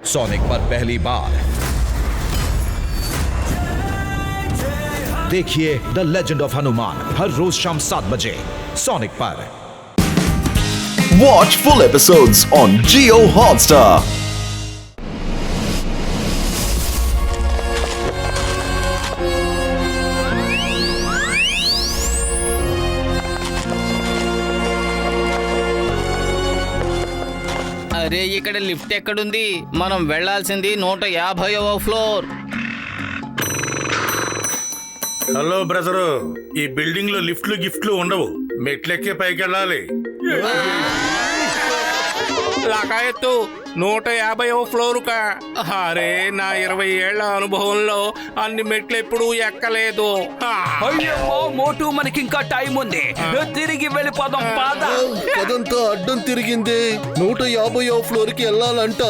Sonic पर पहली बार देखिए द लेजेंड ऑफ हनुमान हर रोज शाम 7 बजे सोनिक पर। Watch full episodes on Jio Hotstar. అరే ఇక్కడ లిఫ్ట్ ఎక్కడుంది? మనం వెళ్లాల్సింది 150వ ఫ్లోర్. హలో బ్రదరు, ఈ బిల్డింగ్ లో లిఫ్ట్లు ఉండవు, మెట్లెక్కే పైకి వెళ్ళాలి. లాకాయత్తు 150వ ఫ్లోర్ కా? అరే నా 20 ఏళ్ల అనుభవంలో అన్ని మెట్లు ఎప్పుడూ ఎక్కలేదు. అయ్యమ్మో మోటు, మనకి ఇంకా టైం ఉంది, తిరిగి వెళ్ళిపోదాం పాద. అదంతా అడ్డం తిరిగింది. 150వ ఫ్లోర్ కి వెళ్ళాలంట.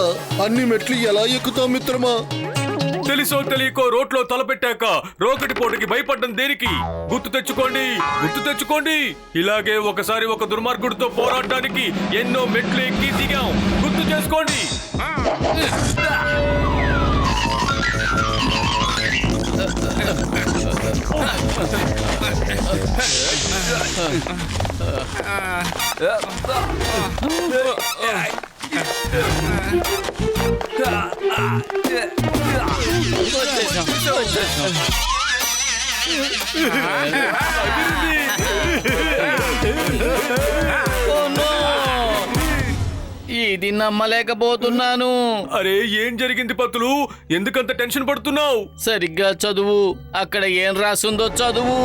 అన్ని మెట్లు ఎలా ఎక్కుతాం మిత్రమా? తెలుసో తెలియకో రోడ్లో తలపెట్టాక రోకటి పోటుకి భయపడ్డం దేనికి? గుర్తు తెచ్చుకోండి. ఇలాగే ఒకసారి ఒక దుర్మార్గుడితో పోరాడడానికి ఎన్నో మెట్లు ఎక్కి దిగాం. గుర్తు చేసుకోండి. ఇది నమ్మలేకపోతున్నాను. అరే ఏం జరిగింది పత్తులు? ఎందుకంత టెన్షన్ పడుతున్నావు? సరిగ్గా చదువు. అక్కడ ఏం రాసిందో చదువు.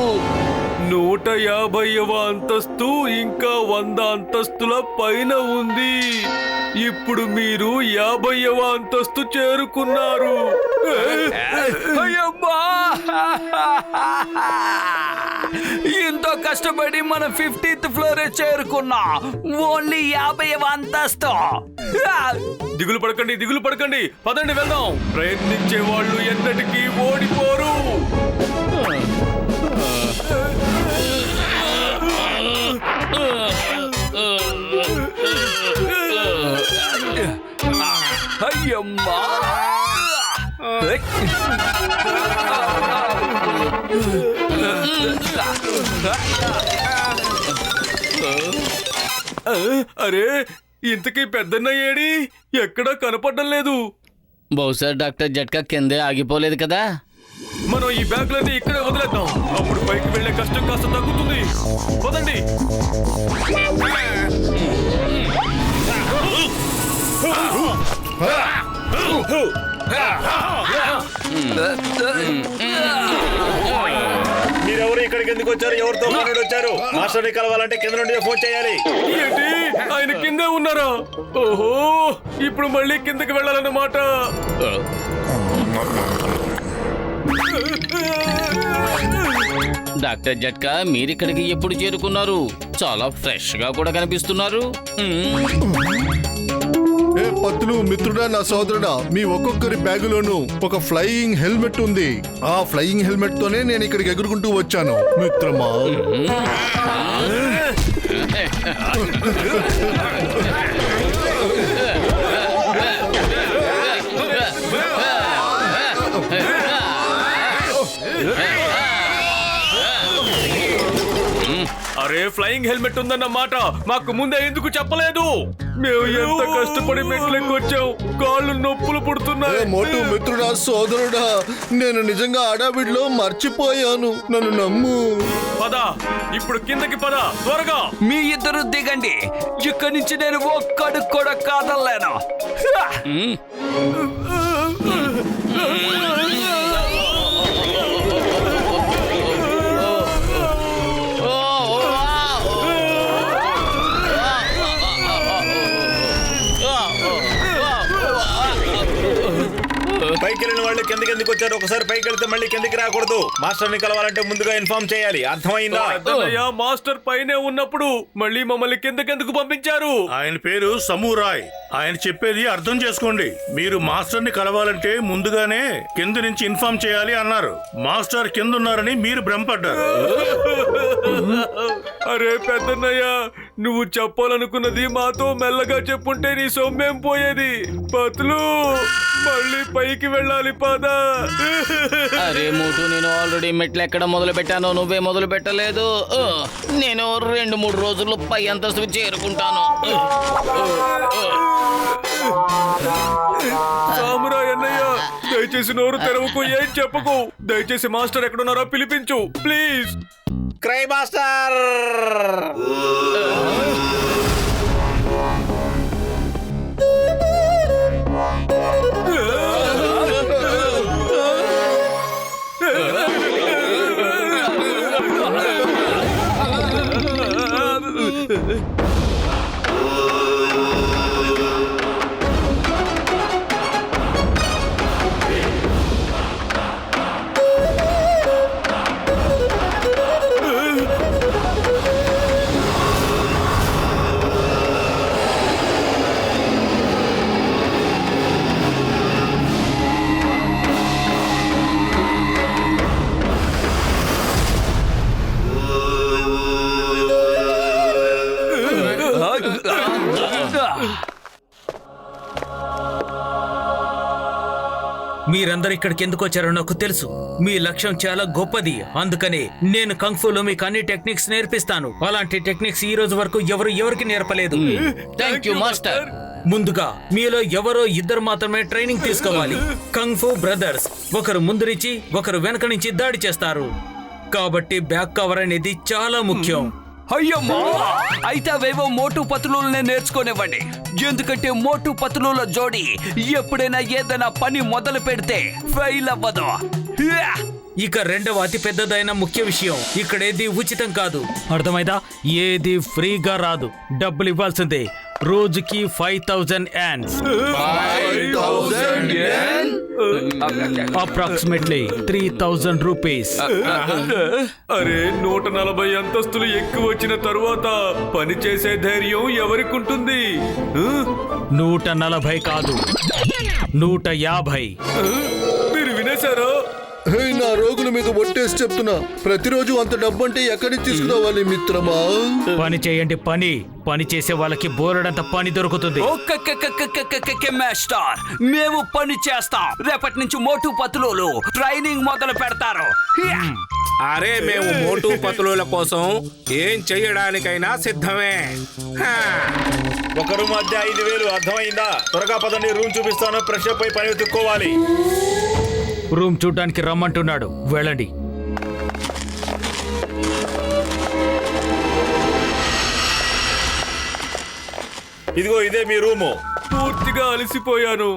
150వ అంతస్తు ఇంకా 100 అంతస్తుల పైన ఉంది. ఇప్పుడు మీరు 50వ అంతస్తు చేరుకున్నారు. అయ్యమ్మా, ఎంతో కష్టపడి మనం 50th ఫ్లోర్ చేరుకున్నాం. ఓన్లీ 50వ అంతస్తు. దిగులు పడకండి. పదండి వెళ్దాం. ప్రయత్నించే వాళ్ళు ఎన్నటికీ ఓడిపోరు. అయ్యమ్మా, అరే ఇంతకీ పెద్దన్న ఏడి? ఎక్కడా కనపడడం లేదు. బహుశా డాక్టర్ జట్కా కిందే ఆగిపోలేదు కదా. మనం ఈ బ్యాగులన్నీ ఇక్కడే వదిలేద్దాం. అప్పుడు పైకి వెళ్లే కష్టం కాస్త తగ్గుతుంది. పదండి. మీరెవరు ఇక్కడికి ఎందుకు వచ్చారు? ఎవరితో వచ్చారు? మాస్టర్ని కలవాలంటే కింద నుండి ఫోన్ చేయాలి. ఏంటి ఆయన కిందే ఉన్నారా? ఓహో, ఇప్పుడు మళ్ళీ కిందకి వెళ్ళాలన్నమాట. డాక్టర్ జట్కా, మీరిక్కడికి ఎప్పుడు చేరుకున్నారు? చాలా ఫ్రెష్ గా కూడా కనిపిస్తున్నారు. ఏ పత్తులు మిత్రుడా, నా సోదరుడా, మీ ఒక్కొక్కరి బ్యాగులోనూ ఒక ఫ్లయింగ్ హెల్మెట్ ఉంది. ఆ ఫ్లయింగ్ హెల్మెట్ తోనే నేను ఇక్కడికి ఎగురుకుంటూ వచ్చాను మిత్రమా. అరే ఫ్లయింగ్ హెల్మెట్ ఉందన్న మాట మాకు ముందే ఎందుకు చెప్పలేదు? మేము ఎంత కష్టపడి మెట్లెక్కి వచ్చాం. కాళ్ళు నొప్పులు పుడుతున్నాయి. మోటు మిత్రుడా, సోదరుడా, నేను నిజంగా అడావిడిలో మర్చిపోయాను. నన్ను నమ్ము. పద, ఇప్పుడు కిందకి పద త్వరగా. మీ ఇద్దరు దిగండి. ఇక్కడి నుంచి నేను ఒక్కడు కూడా కాదలేను. పైకి వెళ్ళిన వాళ్ళు కిందకి ఎందుకు వచ్చారు? ఒకసారి పైకి వెళ్తే మళ్ళీ కిందకి రాకూడదు. మాస్టర్ ని కలవాలంటే ముందుగా ఇన్ఫార్మ్ చేయాలి. అర్థమైందా? పెద్దన్నయ్య, మాస్టర్ పైనే ఉన్నప్పుడు మళ్ళీ మమ్మల్ని కిందకెందుకు పంపించారు? ఆయన పేరు సమూరాయ్. ఆయన చెప్పేది అర్థం చేసుకోండి. మీరు మాస్టర్ ని కలవాలంటే ముందుగానే కింద నుంచి ఇన్ఫార్మ్ చేయాలి అన్నారు. మాస్టర్ కింద ఉన్నారని మీరు భ్రమపడ్డారు. అరే పెద్దన్నయ్య, నువ్వు చెప్పాలనుకున్నది మాతో మెల్లగా చెప్పుంటే నీ సొమ్మేం పోయేది. పతులు మళ్ళీ పైకి వెళ్ళాలి పదా. అరే మోటు, నేను ఆల్రెడీ మెట్లు ఎక్కడ మొదలు పెట్టానో నువ్వే మొదలు పెట్టలేదు. నేను 2-3 రోజుల్లో పై అంతస్తుకు చేరుకుంటాను. సామురాయ్ అన్నయ్య, దయచేసి నోరు తెరవకు, ఏం చెప్పకు. దయచేసి మాస్టర్ ఎక్కడున్నారో పిలిపించు ప్లీజ్. Cry master! మీరందరూ ఇక్కడికి ఎందుకు వచ్చారో నాకు తెలుసు. మీ లక్ష్యం చాలా గొప్పది. అందుకనే నేను కంగ్ఫూలో మీకు అన్ని టెక్నిక్స్ నేర్పిస్తాను. అలాంటి టెక్నిక్స్ ఈ రోజు వరకు ఎవరికి నేర్పలేదు. Thank you master. ముందుగా మీలో ఎవరో 2 మాత్రమే ట్రైనింగ్ తీసుకోవాలి. కంగ్ఫూ బ్రదర్స్ ఒకరు ముందు నుంచి ఒకరు వెనక నుంచి దాడి చేస్తారు. కాబట్టి బ్యాక్ కవర్ అనేది చాలా ముఖ్యం. అయ్యమ్మా, అయితే అవేవో మోటు పతులునే నేర్చుకోనివ్వండి. ఎందుకంటే మోటు పతులుల జోడి ఎప్పుడైనా ఏదైనా పని మొదలు పెడితే ఫెయిల్ అవ్వదు. ఇక రెండవ అతి పెద్దదైన ముఖ్య విషయం, ఇక్కడేది ఉచితం కాదు. అర్థమైందా? ఏది ఫ్రీగా రాదు, డబ్బులు ఇవ్వాల్సిందే. రోజుకి 5000 యాండ్స్, అప్రాక్సిమేట్లీ 3000 రూపీస్. అరే 140 అంతస్తులు ఎక్కువ వచ్చిన తరువాత పని చేసే ధైర్యం ఎవరికుంటుంది? 140 కాదు, 150. మీరు వినేశారో? నా రోగుల మీద ఒట్టేసి చెప్తున్నా, ప్రతిరోజు అంత డబ్బు అంటే ఎక్కడి నుంచి తీసుకురావాలి మిత్రమా? పని చేయండి, పని చేసే వాళ్ళకి బోలెడంత పని దొరుకుతుంది. మాస్టర్, మేము పని చేస్తాం. రేపటి నుంచి మోటు పతులు ట్రైనింగ్ మొదలు పెడతారు. అరే మేము మోటు పతులుల కోసం ఏం చెయ్యడానికైనా సిద్ధమే. ఒక రూమ్ అద్దె 5000. అర్థమైందా? త్వరగా పదండి, రూమ్ చూపిస్తాను. ఫ్రెష్ అప్ అయి పని వెతుక్కోవాలి. రూమ్ చూడ్డానికి రమ్మంటున్నాడు, వెళ్ళండి. ఇదిగో ఇదే మీ రూము. పూర్తిగా అలసిపోయాను.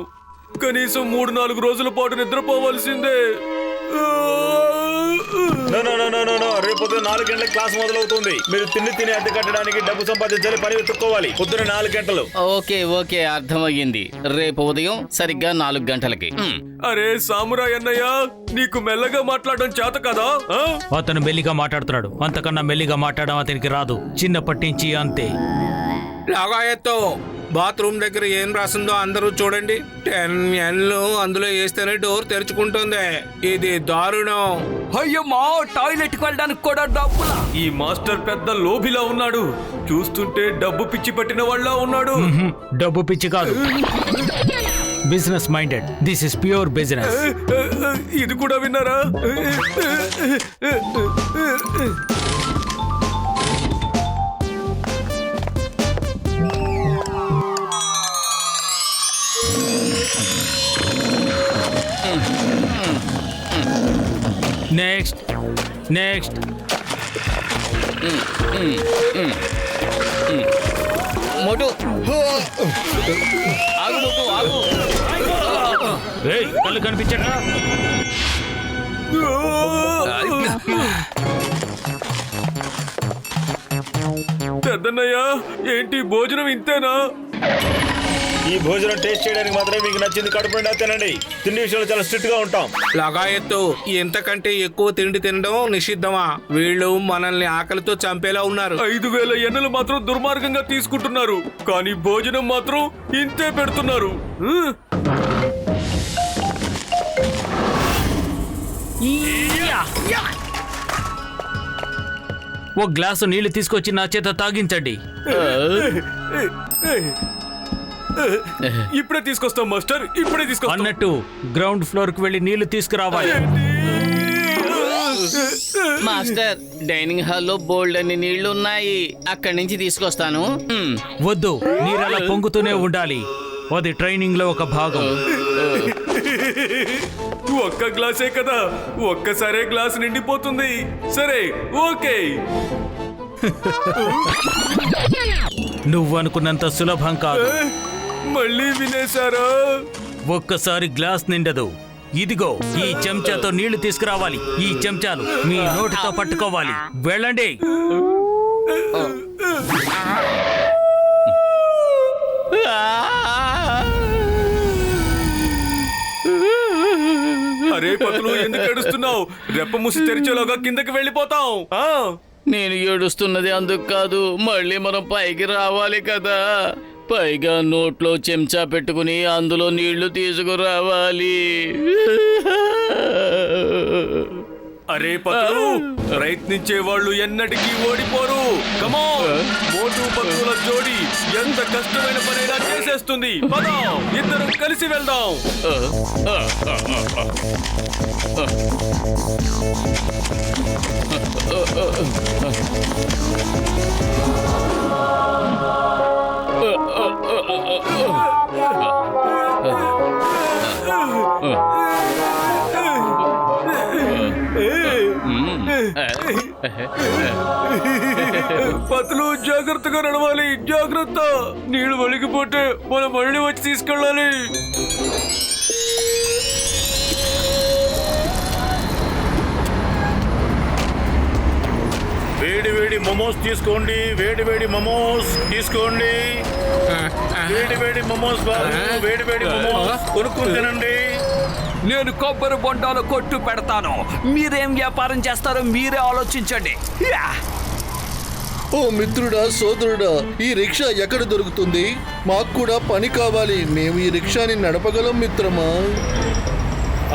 కనీసం 3-4 రోజుల పాటు నిద్రపోవాల్సిందే. రేపు పొద్దున 4 గంటలకు క్లాస్ మొదలవుతుంది. మీరు తిని అద్దె కట్టడానికి డబ్బు సంపాదించాలి, పని వెతుక్కోవాలి. పొద్దున 4 గంటలు. ఓకే అర్థమయ్యింది. రేపు ఉదయం సరిగ్గా 4 గంటలకి. అరే సామురాయ్ అన్నయ్య, నీకు మెల్లగా మాట్లాడడం చేత కదా? అతను మెల్లిగా మాట్లాడుతున్నాడు. అంతకన్నా మెల్లిగా మాట్లాడడం అతనికి రాదు, చిన్నప్పటి నుంచి అంతే. లాగాయత్తో బాత్రూమ్ దగ్గర ఏం రాసిందో అందరూ చూడండి. 10 ఎన్లు అందులో వేస్తేనే డోర్ తెరుచుకుంటుంది. ఇది దారుణం. అయ్యమ్మా, టాయిలెట్ కి వెళ్ళడానికి కూడా డబ్బులా? ఈ మాస్టర్ పెద్ద లోభిలా ఉన్నాడు. చూస్తుంటే డబ్బు పిచ్చి పట్టిన వాళ్ళ ఉన్నాడు. డబ్బు పిచ్చి కాదు, business minded. This is pure business. ఇది కూడా విన్నారా? నెక్స్ట్ మోటు ఆగు, మోటు ఆగు. కళ్ళు కనిపించట్లా? పెద్దన్నయ్య, ఏంటి భోజనం ఇంతేనా? ఈ భోజనం టేస్ట్ చేయడానికి మాత్రమే మీకు నచ్చింది కడుపు నిండా తినండి. తిండి విషయంలో చాలా స్ట్రిక్ట్ గా ఉంటాం. లగాయత్తు ఎంతకంటే ఎక్కువ తిండి తినడం నిషిద్ధమా? వీళ్ళు మనల్ని ఆకలితో చంపేలా ఉన్నారు. 5000 ఎన్నెలు మాత్రం దుర్మార్గంగా తీసుకుంటున్నారు, కానీ భోజనం మాత్రం ఇంతే పెడుతున్నారు. ఓ గ్లాసు నీళ్లు తీసుకొచ్చి నా చేత తాగించండి. ఇప్పుడే తీసుకొస్తాం మాస్టర్, ఇప్పుడే తీసుకొస్తాం. అన్నట్టు గ్రౌండ్ ఫ్లోర్ కు వెళ్లి నీళ్లు తీసుకురావాలి. మాస్టర్, డైనింగ్ హాల్లో బోల్డ్ అన్ని నీళ్లు ఉన్నాయి, అక్కడి నుంచి తీసుకొస్తాను. వద్దు, నీరు అలా పొంగుతూనే ఉండాలి. అది ట్రైనింగ్ లో ఒక భాగం. ఒక్క గ్లాసే కదా, ఒక్కసారే గ్లాస్ నిండిపోతుంది. సరే, ఓకే. నువ్వు అనుకున్నంత సులభం కాదు. మళ్ళీ వినేశారా? ఒక్కసారి గ్లాస్ నిండదు. ఇదిగో ఈ చెంచాతో నీళ్లు తీసుకురావాలి. ఈ చెంచాలు మీ నోటితో పట్టుకోవాలి. వెళ్ళండి. అరే పతులు, ఎందుకు ఏడుస్తున్నావు? రెప్ప మూసి తెరిచేలోగా కిందకి వెళ్ళిపోతాం. నేను ఏడుస్తున్నది అందుకు కాదు, మళ్ళీ మనం పైకి రావాలి కదా. పైగా నోట్లో చెంచా పెట్టుకుని అందులో నీళ్లు తీసుకురావాలి. అరే పతులు, ప్రయత్నించే వాళ్ళు ఎన్నటికీ ఓడిపోరు. కమాన్, మోటు పతుల జోడి ఎంత కష్టమైన పనైనా చేసేస్తుంది. పదం, ఇద్దరం కలిసి వెళ్దాం. పతులు, జాగ్రత్తగా నడవాలి. జాగ్రత్త, నీళ్లు వలిగిపోతే మనం మళ్ళీ వచ్చి తీసుకెళ్ళాలి. వేడి వేడి మోమోస్ తీసుకోండి. వేడి వేడి మోమోస్ తీసుకోండి. వేడి వేడి మోమోస్ బాబు, వేడి వేడి మోమోస్ కొనుక్కొని తినండి. నేను కొబ్బరి బొండాలు కొట్టు పెడతాను. మీరేం వ్యాపారం చేస్తారో మీరే ఆలోచించండి. ఓ మిత్రుడా, సోదరుడా, ఈ రిక్షా ఎక్కడ దొరుకుతుంది? మాకు కూడా పని కావాలి. మేము ఈ రిక్షాని నడపగలం మిత్రమా.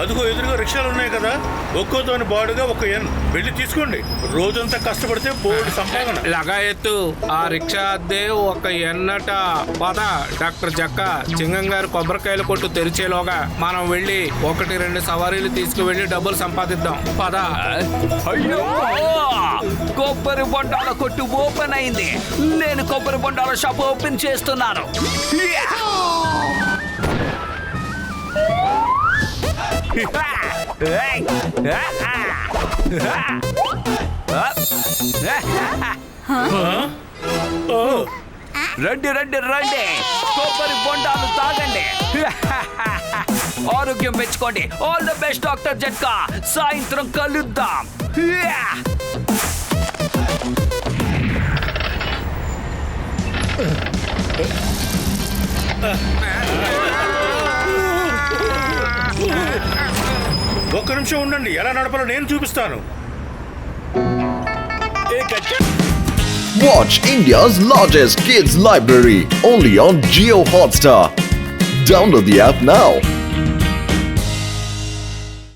అదిగో ఎదురుగా రిక్షాలు ఉన్నాయి కదా, ఒక్కోతోని బాడుగా ఒక ఎన్ వెళ్ళి తీసుకోండి. రోజంతా కష్టపడితే బోర్డు సంపాదన. లగాయత్తు ఆ రిక్షా అద్దే ఒక ఎన్నట. పద డాక్టర్ జక్క, చింగం గారు కొబ్బరికాయల కొట్టు తెరిచేలోగా మనం వెళ్ళి 1-2 సవారీలు తీసుకువెళ్ళి డబ్బులు సంపాదిద్దాం. పద. అయ్యో, కొబ్బరి బొండాల కొట్టు ఓపెన్ అయింది. నేను కొబ్బరి బొండాల షాప్ ఓపెన్ చేస్తున్నాను. రండి రండి రండి, కొబ్బరి బొండాలు తాగండి. ఆరోగ్యం పెంచుకోండి. ఆల్ ది బెస్ట్ డాక్టర్ జట్కా. సాయంత్రం కలుద్దాం. ఒక్క నిమిషం ఉండండి, ఎలా నడపాలో నేను చూపిస్తాను. Watch India's largest kids library only on Jio Hotstar. Download the app now.